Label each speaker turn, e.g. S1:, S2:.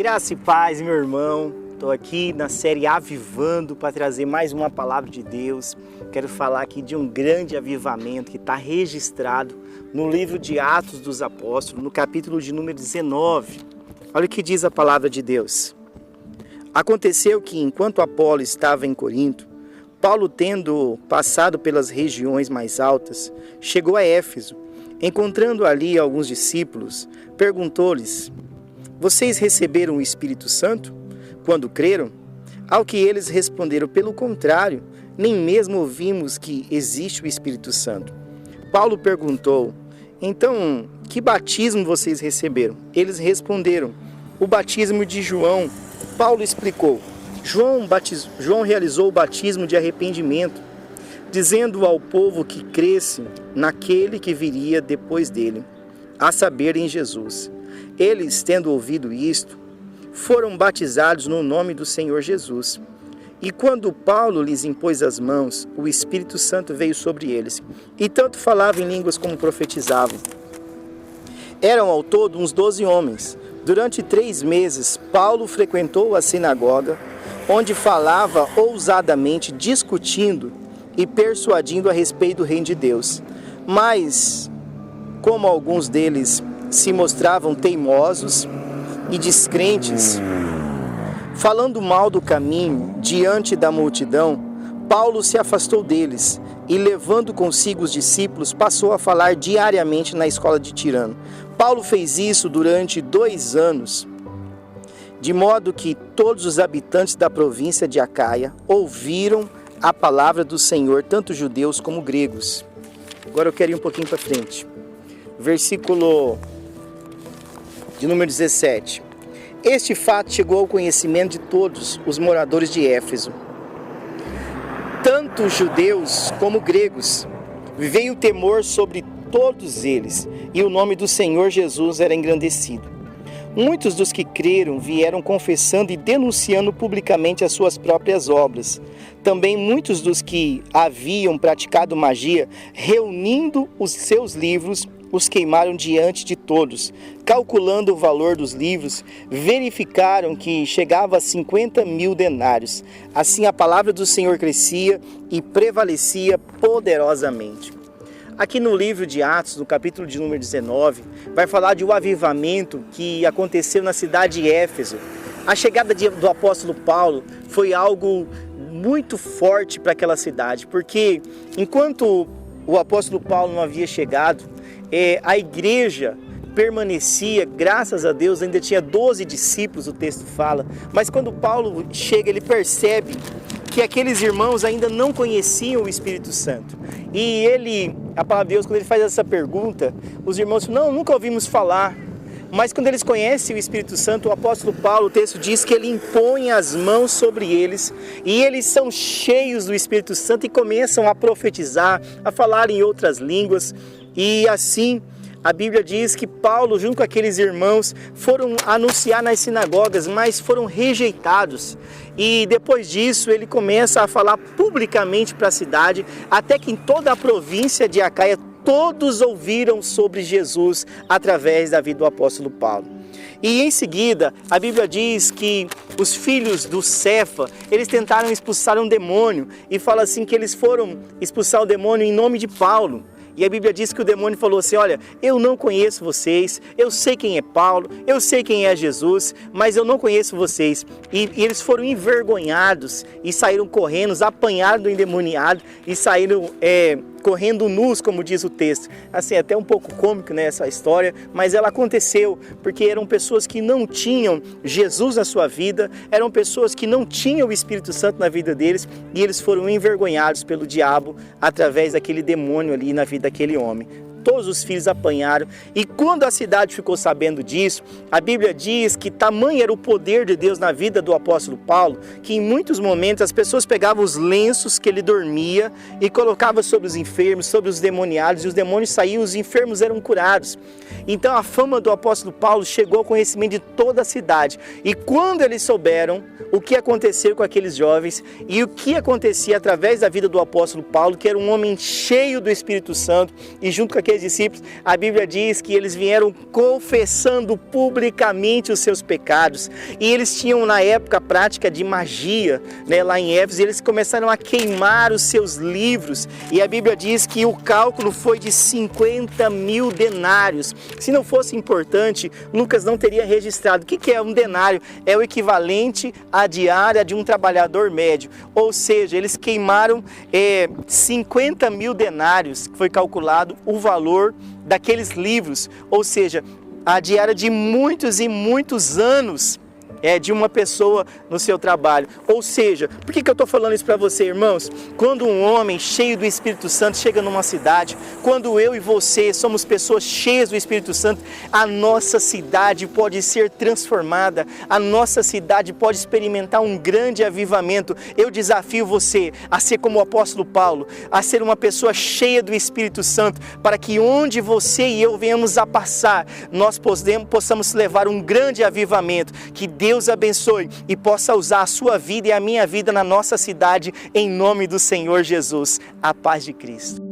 S1: Graça e paz, meu irmão. Estou aqui na série Avivando para trazer mais uma palavra de Deus. Quero falar aqui de um grande avivamento que está registrado no livro de Atos dos Apóstolos, no capítulo de número 19. Olha o que diz a palavra de Deus. Aconteceu que, enquanto Apolo estava em Corinto, Paulo, tendo passado pelas regiões mais altas, chegou a Éfeso. Encontrando ali alguns discípulos, perguntou-lhes: vocês receberam o Espírito Santo quando creram? Ao que eles responderam: pelo contrário, nem mesmo ouvimos que existe o Espírito Santo. Paulo perguntou: então, que batismo vocês receberam? Eles responderam: o batismo de João. Paulo explicou: João realizou o batismo de arrependimento, dizendo ao povo que cresce naquele que viria depois dele, a saber, em Jesus. Eles, tendo ouvido isto, foram batizados no nome do Senhor Jesus. E quando Paulo lhes impôs as mãos, o Espírito Santo veio sobre eles, e tanto falavam em línguas como profetizavam. Eram ao todo uns 12 homens. Durante 3 meses, Paulo frequentou a sinagoga, onde falava ousadamente, discutindo e persuadindo a respeito do reino de Deus. Mas, como alguns deles se mostravam teimosos e descrentes, falando mal do caminho diante da multidão, Paulo se afastou deles e, levando consigo os discípulos, passou a falar diariamente na escola de Tirano. Paulo fez isso durante 2 anos, de modo que todos os habitantes da província de Acaia ouviram a palavra do Senhor, tanto judeus como gregos. Agora eu quero ir um pouquinho para frente. Versículo de número 17. Este fato chegou ao conhecimento de todos os moradores de Éfeso, tanto judeus como gregos. Veio temor sobre todos eles, e o nome do Senhor Jesus era engrandecido. Muitos dos que creram vieram confessando e denunciando publicamente as suas próprias obras. Também muitos dos que haviam praticado magia, reunindo os seus livros, os queimaram diante de todos. Calculando o valor dos livros, verificaram que chegava a 50.000 denários. Assim a palavra do Senhor crescia e prevalecia poderosamente. Aqui no livro de Atos, no capítulo de número 19, vai falar de um avivamento que aconteceu na cidade de Éfeso. A chegada do apóstolo Paulo foi algo muito forte para aquela cidade, porque enquanto o apóstolo Paulo não havia chegado, a igreja permanecia, graças a Deus, ainda tinha 12 discípulos, o texto fala, mas quando Paulo chega, ele percebe que aqueles irmãos ainda não conheciam o Espírito Santo. E a palavra de Deus, quando ele faz essa pergunta, os irmãos falam: não, nunca ouvimos falar. Mas quando eles conhecem o Espírito Santo, o apóstolo Paulo, o texto diz que ele impõe as mãos sobre eles, e eles são cheios do Espírito Santo e começam a profetizar, a falar em outras línguas. E assim, a Bíblia diz que Paulo, junto com aqueles irmãos, foram anunciar nas sinagogas, mas foram rejeitados. E depois disso, ele começa a falar publicamente para a cidade, até que em toda a província de Acaia, todos ouviram sobre Jesus através da vida do apóstolo Paulo. E em seguida, a Bíblia diz que os filhos do Cefa, eles tentaram expulsar um demônio, e fala assim que eles foram expulsar o demônio em nome de Paulo. E a Bíblia diz que o demônio falou assim: olha, eu não conheço vocês, eu sei quem é Paulo, eu sei quem é Jesus, mas eu não conheço vocês. E eles foram envergonhados e saíram correndo, apanharam do endemoniado e saíram correndo nus, como diz o texto. Assim, até um pouco cômico, né, essa história, mas ela aconteceu porque eram pessoas que não tinham Jesus na sua vida, eram pessoas que não tinham o Espírito Santo na vida deles, e eles foram envergonhados pelo diabo através daquele demônio ali na vida daquele homem. Todos os filhos apanharam, e quando a cidade ficou sabendo disso, a Bíblia diz que tamanho era o poder de Deus na vida do apóstolo Paulo, que em muitos momentos as pessoas pegavam os lenços que ele dormia e colocavam sobre os enfermos, sobre os demoniados, e os demônios saíam, os enfermos eram curados. Então a fama do apóstolo Paulo chegou ao conhecimento de toda a cidade, e quando eles souberam o que aconteceu com aqueles jovens e o que acontecia através da vida do apóstolo Paulo, que era um homem cheio do Espírito Santo, e junto com aquele aqueles discípulos, a Bíblia diz que eles vieram confessando publicamente os seus pecados. E eles tinham na época a prática de magia, né, lá em Éfeso, e eles começaram a queimar os seus livros. E a Bíblia diz que o cálculo foi de 50.000 denários. Se não fosse importante, Lucas não teria registrado. O que é um denário? É o equivalente à diária de um trabalhador médio. Ou seja, eles queimaram 50.000 denários, que foi calculado o valor daqueles livros. Ou seja, a diária de muitos e muitos anos de uma pessoa no seu trabalho. Ou seja, por que eu estou falando isso para você, irmãos? Quando um homem cheio do Espírito Santo chega numa cidade, quando eu e você somos pessoas cheias do Espírito Santo, a nossa cidade pode ser transformada, a nossa cidade pode experimentar um grande avivamento. Eu desafio você a ser como o apóstolo Paulo, a ser uma pessoa cheia do Espírito Santo, para que onde você e eu venhamos a passar, nós possamos levar um grande avivamento. Que Deus abençoe e possa usar a sua vida e a minha vida na nossa cidade, em nome do Senhor Jesus. A paz de Cristo.